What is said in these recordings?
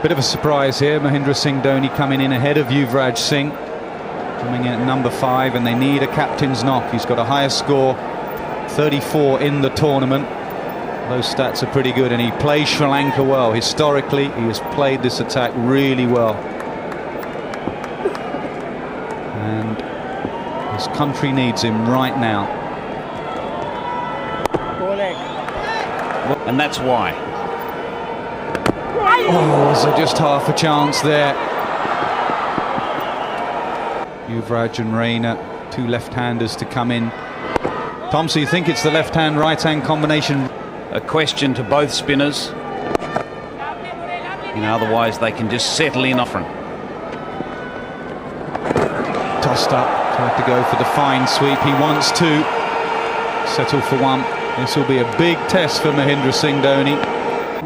Bit of a surprise here. Mahendra Singh Dhoni coming in ahead of Yuvraj Singh, coming in at number 5, and they need a captain's knock. He's got a higher score, 34 in the tournament. Those stats are pretty good, and he plays Sri Lanka well. Historically, he has played this attack really well. And his country needs him right now. And that's why. Oh, so just half a chance there. Yuvraj and Raina, 2 left-handers to come in. Tom, so you think it's the left-hand, right-hand combination? A question to both spinners. Otherwise they can just settle in off front. Tossed up, tried to go for the fine sweep. He wants to settle for 1. This will be a big test for Mahendra Singh Dhoni.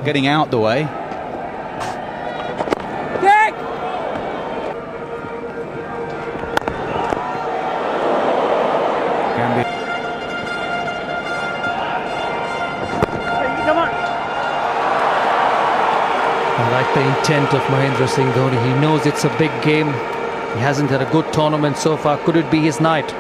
Getting out the way. I like the intent of Mahendra Singh Dhoni. He knows it's a big game. He hasn't had a good tournament so far. Could it be his night?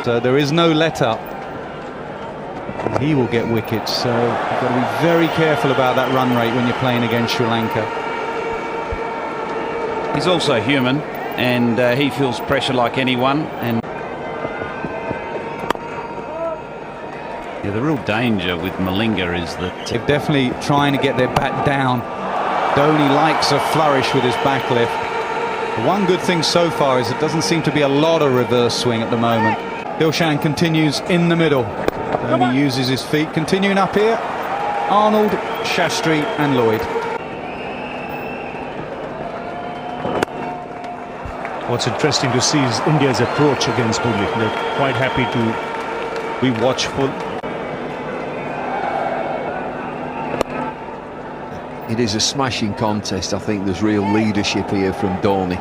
So there is no let-up. He will get wickets, so you've got to be very careful about that run rate when you're playing against Sri Lanka. He's also human, and he feels pressure like anyone. And the real danger with Malinga is that they're definitely trying to get their bat down. Dhoni likes a flourish with his back lift. The one good thing so far is it doesn't seem to be a lot of reverse swing at the moment. Dilshan continues in the middle. Dhoni uses his feet. Continuing up here, Arnold, Shastri and Lloyd. What's interesting to see is India's approach against Murli. They're quite happy to be watchful. It is a smashing contest. I think there's real leadership here from Dhoni.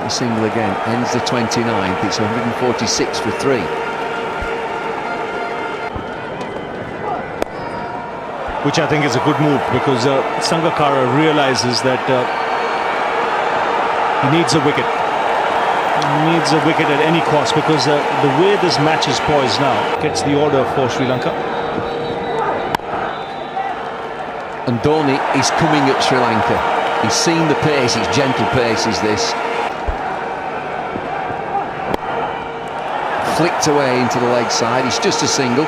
The single again ends the 29th. It's 146 for 3. Which I think is a good move, because Sangakkara realizes that he needs a wicket. He needs a wicket at any cost, because the way this match is poised now gets the order for Sri Lanka. And Dhoni is coming at Sri Lanka. He's seen the pace. It's gentle pace is this. Flicked away into the leg side. It's just a single.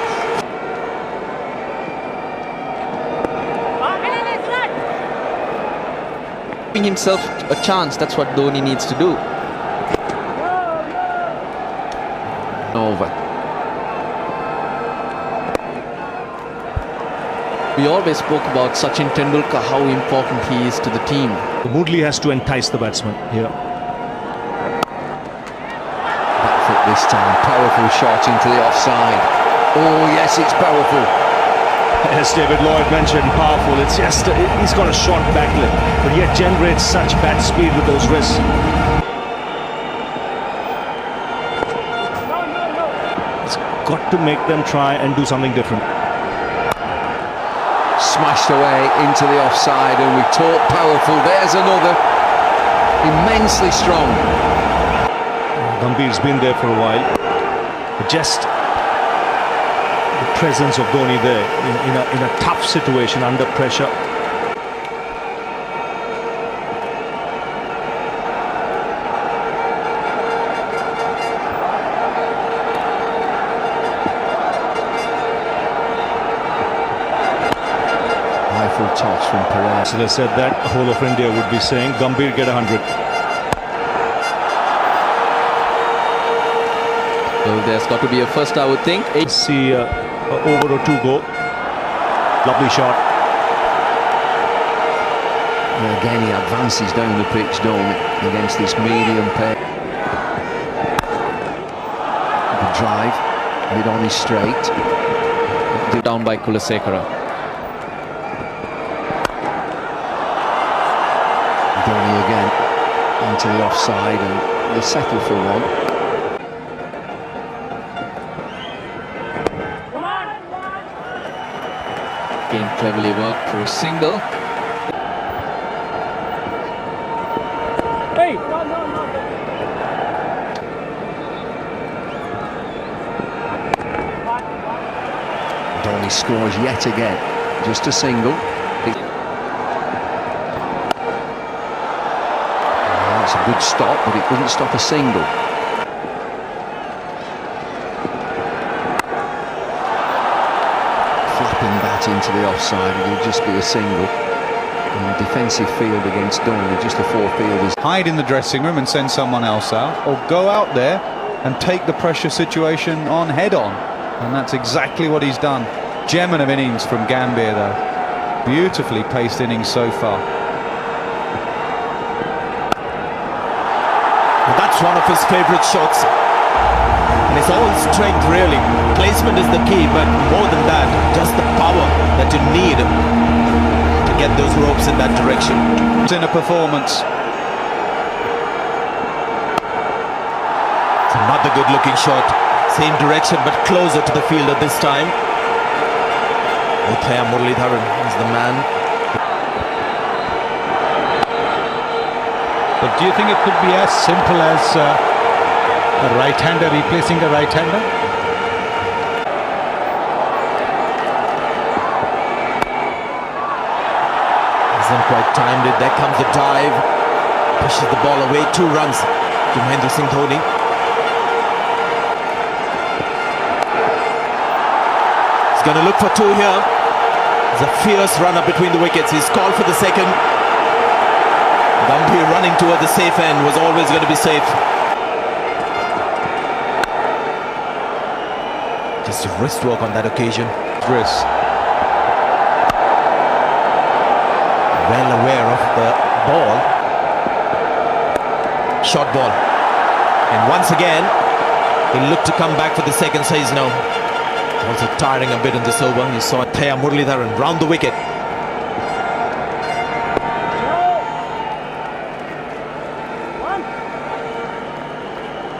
Giving himself a chance, that's what Dhoni needs to do. Over. We always spoke about Sachin Tendulkar, how important he is to the team. Murli has to entice the batsman here. Back foot this time, powerful shot into the offside. Oh yes, it's powerful. As David Lloyd mentioned, powerful. It's just, he's got a short back leg, but yet generates such bat speed with those wrists. It's got to make them try and do something different. Smashed away into the offside, and we talk powerful. There's another. Immensely strong. Gambhir's been there for a while, but just the presence of Dhoni there in a tough situation under pressure. Full toss from Perez. So they said that the whole of India would be saying Gambhir get 100. So there's got to be a first, I would think. Let's see over or 2 go. Lovely shot. And again, he advances down the pitch, Dhoni, against this medium pace. The drive, mid on his straight. Down by Kulasekara. Dhoni again into the offside, and they settle for one. Game cleverly worked for a single. Dhoni scores yet again, just a single. It's a good stop, but it couldn't stop a single. Flapping that into the offside, it would just be a single. And defensive field against Dhoni, just the four fielders. Hide in the dressing room and send someone else out, or go out there and take the pressure situation on head on. And that's exactly what he's done. Gem of innings from Gambia, though. Beautifully paced innings so far. That's one of his favourite shots. And it's all strength, really. Placement is the key, but more than that, just the power that you need to get those ropes in that direction. It's in a performance. It's another good-looking shot. Same direction, but closer to the fielder this time. Uthaya Muralidharan is the man. But do you think it could be as simple as a right-hander replacing a right-hander? Hasn't quite timed it. There comes the dive. Pushes the ball away. 2 runs to Mahendra Singh Dhoni. He's going to look for 2 here. There's a fierce runner between the wickets. He's called for the second. Gambhir running toward the safe end, was always going to be safe. Just a wrist work on that occasion. Wrist. Well aware of the ball. Short ball. And once again, he'll look to come back for the second, says no. Also tiring a bit in this over. You saw Uthaya Muralidharan round the wicket.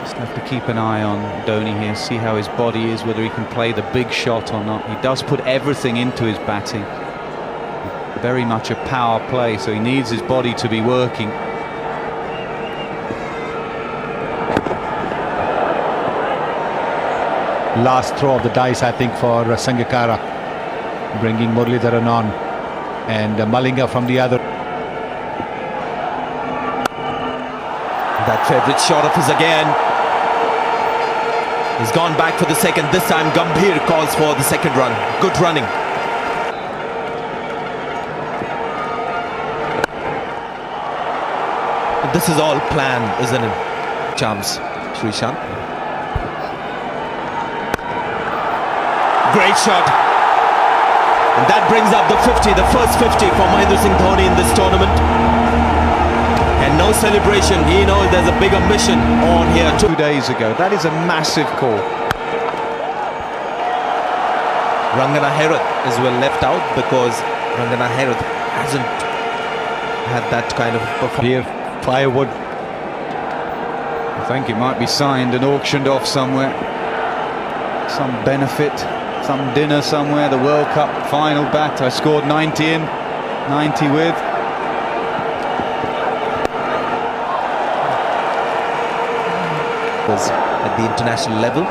Just have to keep an eye on Dhoni here, see how his body is, whether he can play the big shot or not. He does put everything into his batting. Very much a power play, so he needs his body to be working. Last throw of the dice, I think, for Sangakkara, bringing Muralidharan on, and Malinga from the other. That favourite shot of his again. He's gone back for the second. This time Gambhir calls for the second run. Good running. This is all planned, isn't it? Chance, Srishant. Great shot. And that brings up the 50, the first 50 for Mahendra Singh Dhoni in this tournament. And no celebration. He knows there's a bigger mission on here. 2 days ago. That is a massive call. Rangana Herath is well left out because Rangana Herath hasn't had that kind of performance. Here, firewood. I think it might be signed and auctioned off somewhere. Some benefit, some dinner somewhere. The World Cup final bat. I scored 90 in, 90 with. At the international level.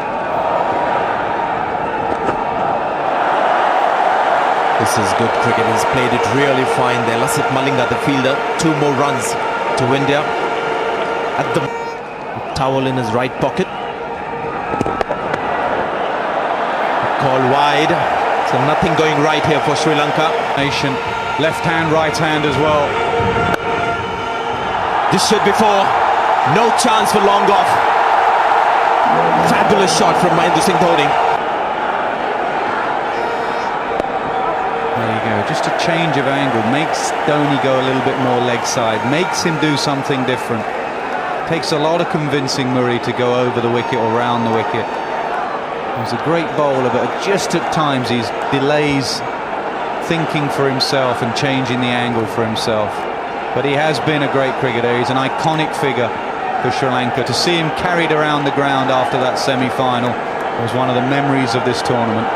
This is good cricket. He's played it really fine there. Lasith Malinga, the fielder, 2 more runs to India. At the towel in his right pocket. Call wide. So nothing going right here for Sri Lanka. Nation, left hand, right hand as well. This should be 4. No chance for long off. Fabulous shot from Mahendra Singh Dhoni. There you go, just a change of angle makes Dhoni go a little bit more leg side, makes him do something different. Takes a lot of convincing Murray to go over the wicket or round the wicket. He's a great bowler, but just at times he delays thinking for himself and changing the angle for himself. But he has been a great cricketer. He's an iconic figure for Sri Lanka. To see him carried around the ground after that semi-final was one of the memories of this tournament.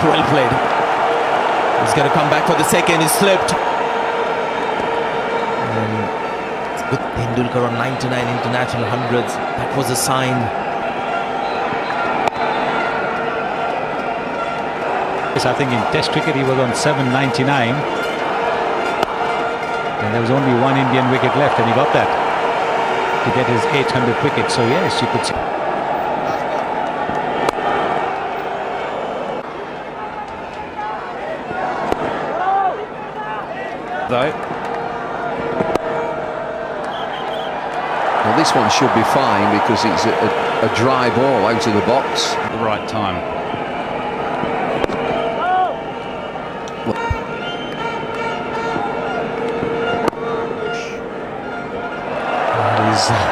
Well played. He's going to come back for the second. He slipped. It's good. Tendulkar on 99 international hundreds. That was a sign. Yes, I think in Test cricket he was on 799, and there was only one Indian wicket left, and he got that to get his 800th wicket. So yes, you could say. Though. Well, this one should be fine because it's a dry ball out of the box. At the right time.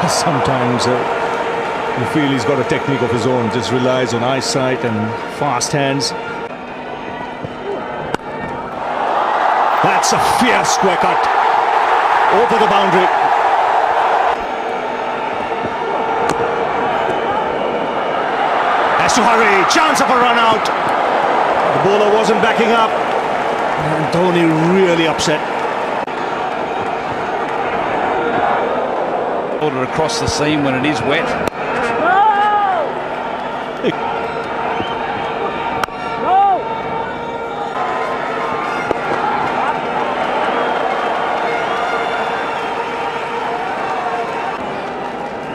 Sometimes you feel he's got a technique of his own, just relies on eyesight and fast hands. That's a fierce square cut over the boundary. Has to hurry, chance of a run out. The bowler wasn't backing up, and Dhoni really upset. Order across the seam when it is wet.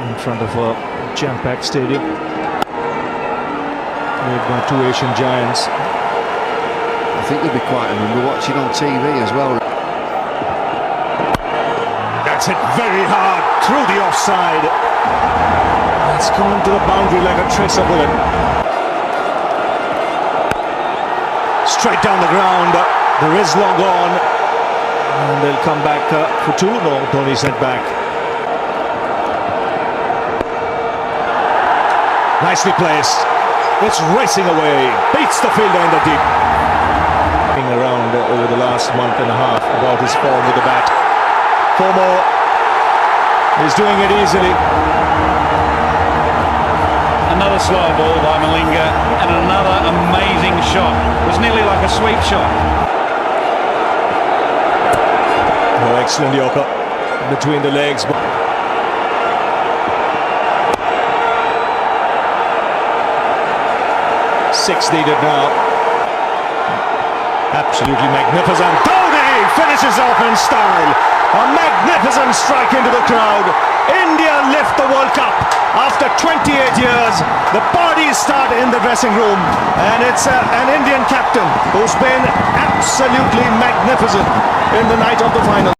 In front of a jam-packed stadium, made by two Asian giants. I think they'll be quite a number watching on TV as well. That's hit very hard through the offside. It's gone to the boundary like a tracer bullet. Straight down the ground. The wrist long gone. And they'll come back for two. No, Dhoni sent back. Nicely placed. It's racing away. Beats the fielder in the deep. Around over the last month and a half about his form with the bat. Four more. He's doing it easily. Another slow ball by Malinga and another amazing shot. It was nearly like a sweep shot. Oh, excellent Yorker between the legs. Six needed now. Absolutely magnificent. Dhoni finishes off in style. A magnificent strike into the crowd. India lift the World Cup after 28 years. The parties start in the dressing room, and it's an Indian captain who's been absolutely magnificent in the night of the final.